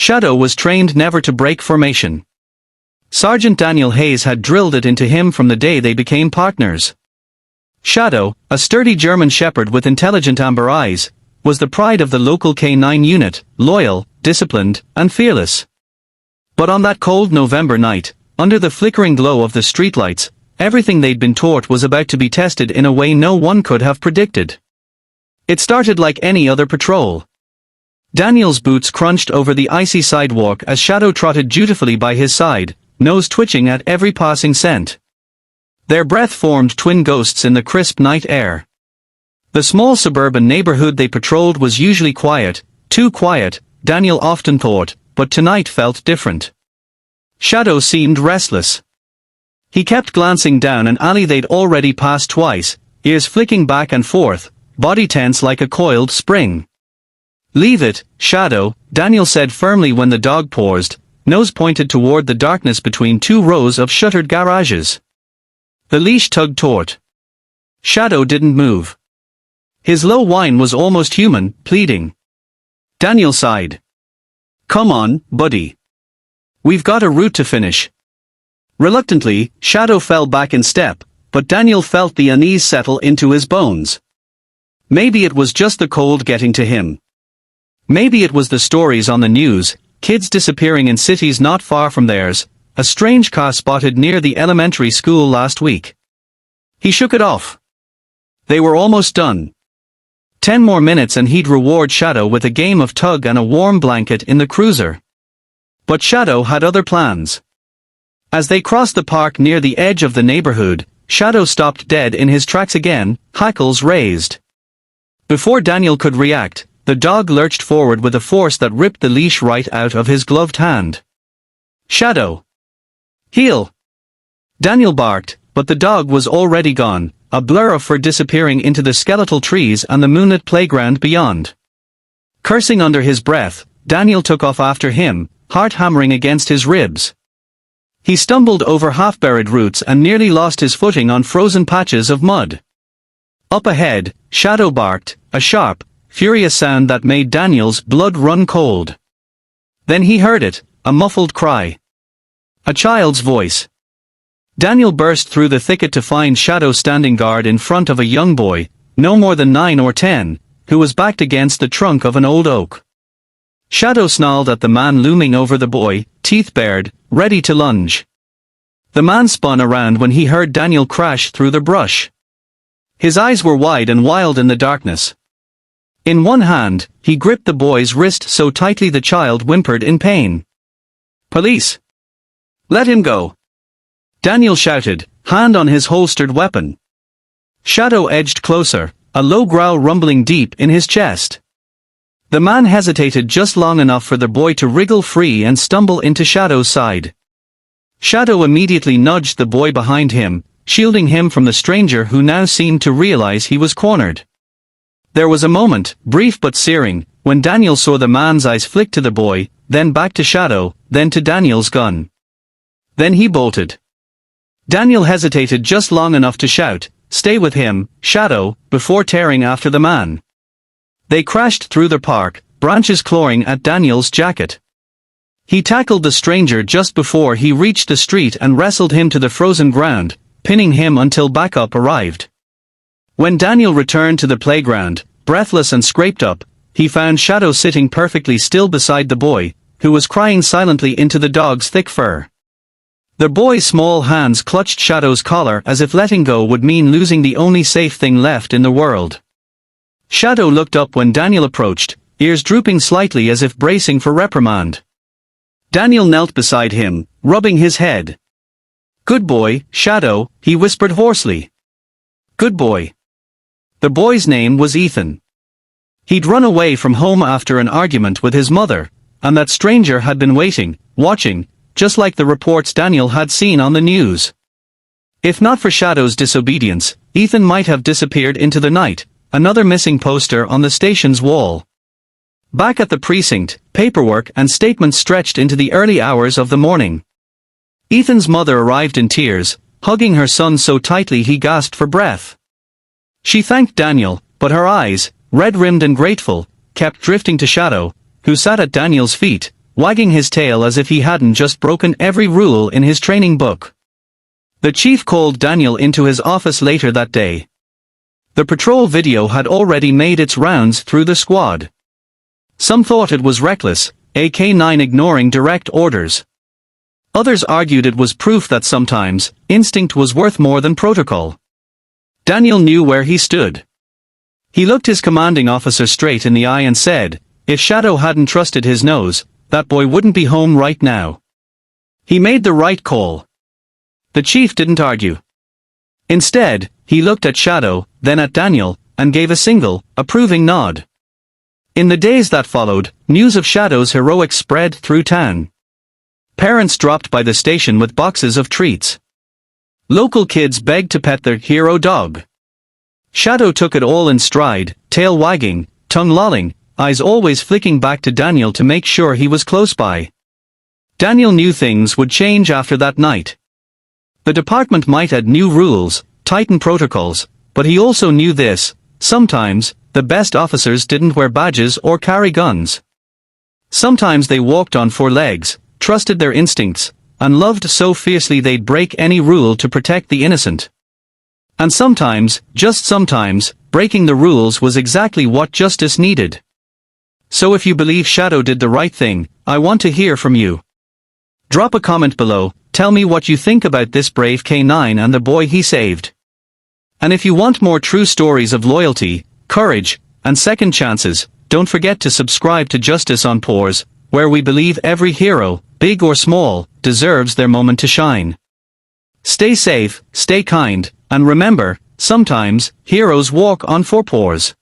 Shadow was trained never to break formation. Sergeant Daniel Hayes had drilled it into him from the day they became partners. Shadow, a sturdy German shepherd with intelligent amber eyes, was the pride of the local K9 unit, loyal, disciplined, and fearless. But on that cold November night, under the flickering glow of the streetlights, everything they'd been taught was about to be tested in a way no one could have predicted. It started like any other patrol. Daniel's boots crunched over the icy sidewalk as Shadow trotted dutifully by his side, nose twitching at every passing scent. Their breath formed twin ghosts in the crisp night air. The small suburban neighborhood they patrolled was usually quiet, too quiet, Daniel often thought, but tonight felt different. Shadow seemed restless. He kept glancing down an alley they'd already passed twice, ears flicking back and forth, body tense like a coiled spring. "Leave it, Shadow," Daniel said firmly when the dog paused, nose pointed toward the darkness between two rows of shuttered garages. The leash tugged taut. Shadow didn't move. His low whine was almost human, pleading. Daniel sighed. "Come on, buddy. We've got a route to finish." Reluctantly, Shadow fell back in step, but Daniel felt the unease settle into his bones. Maybe it was just the cold getting to him. Maybe it was the stories on the news, kids disappearing in cities not far from theirs, a strange car spotted near the elementary school last week. He shook it off. They were almost done. 10 more minutes and he'd reward Shadow with a game of tug and a warm blanket in the cruiser. But Shadow had other plans. As they crossed the park near the edge of the neighborhood, Shadow stopped dead in his tracks again, hackles raised. Before Daniel could react, the dog lurched forward with a force that ripped the leash right out of his gloved hand. "Shadow! Heel!" Daniel barked, but the dog was already gone, a blur of fur disappearing into the skeletal trees and the moonlit playground beyond. Cursing under his breath, Daniel took off after him, heart hammering against his ribs. He stumbled over half-buried roots and nearly lost his footing on frozen patches of mud. Up ahead, Shadow barked, a sharp, furious sound that made Daniel's blood run cold. Then he heard it, a muffled cry. A child's voice. Daniel burst through the thicket to find Shadow standing guard in front of a young boy, no more than 9 or 10, who was backed against the trunk of an old oak. Shadow snarled at the man looming over the boy, teeth bared, ready to lunge. The man spun around when he heard Daniel crash through the brush. His eyes were wide and wild in the darkness. In one hand, he gripped the boy's wrist so tightly the child whimpered in pain. "Police! Let him go!" Daniel shouted, hand on his holstered weapon. Shadow edged closer, a low growl rumbling deep in his chest. The man hesitated just long enough for the boy to wriggle free and stumble into Shadow's side. Shadow immediately nudged the boy behind him, shielding him from the stranger who now seemed to realize he was cornered. There was a moment, brief but searing, when Daniel saw the man's eyes flick to the boy, then back to Shadow, then to Daniel's gun. Then he bolted. Daniel hesitated just long enough to shout, "Stay with him, Shadow," before tearing after the man. They crashed through the park, branches clawing at Daniel's jacket. He tackled the stranger just before he reached the street and wrestled him to the frozen ground, pinning him until backup arrived. When Daniel returned to the playground, breathless and scraped up, he found Shadow sitting perfectly still beside the boy, who was crying silently into the dog's thick fur. The boy's small hands clutched Shadow's collar as if letting go would mean losing the only safe thing left in the world. Shadow looked up when Daniel approached, ears drooping slightly as if bracing for reprimand. Daniel knelt beside him, rubbing his head. "Good boy, Shadow," he whispered hoarsely. "Good boy." The boy's name was Ethan. He'd run away from home after an argument with his mother, and that stranger had been waiting, watching, just like the reports Daniel had seen on the news. If not for Shadow's disobedience, Ethan might have disappeared into the night, another missing poster on the station's wall. Back at the precinct, paperwork and statements stretched into the early hours of the morning. Ethan's mother arrived in tears, hugging her son so tightly he gasped for breath. She thanked Daniel, but her eyes, red-rimmed and grateful, kept drifting to Shadow, who sat at Daniel's feet, wagging his tail as if he hadn't just broken every rule in his training book. The chief called Daniel into his office later that day. The patrol video had already made its rounds through the squad. Some thought it was reckless, a K9 ignoring direct orders. Others argued it was proof that sometimes, instinct was worth more than protocol. Daniel knew where he stood. He looked his commanding officer straight in the eye and said, if Shadow hadn't trusted his nose, that boy wouldn't be home right now. He made the right call. The chief didn't argue. Instead, he looked at Shadow, then at Daniel, and gave a single, approving nod. In the days that followed, news of Shadow's heroics spread through town. Parents dropped by the station with boxes of treats. Local kids begged to pet their hero dog. Shadow took it all in stride, tail wagging, tongue lolling, eyes always flicking back to Daniel to make sure he was close by. Daniel knew things would change after that night. The department might add new rules, tighten protocols, but he also knew this: sometimes, the best officers didn't wear badges or carry guns. Sometimes they walked on four legs, trusted their instincts, and loved so fiercely they'd break any rule to protect the innocent. And sometimes, just sometimes, breaking the rules was exactly what justice needed. So if you believe Shadow did the right thing, I want to hear from you. Drop a comment below, tell me what you think about this brave K9 and the boy he saved. And if you want more true stories of loyalty, courage, and second chances, don't forget to subscribe to Justice on Paws, where we believe every hero, big or small, deserves their moment to shine. Stay safe, stay kind, and remember, sometimes, heroes walk on four paws.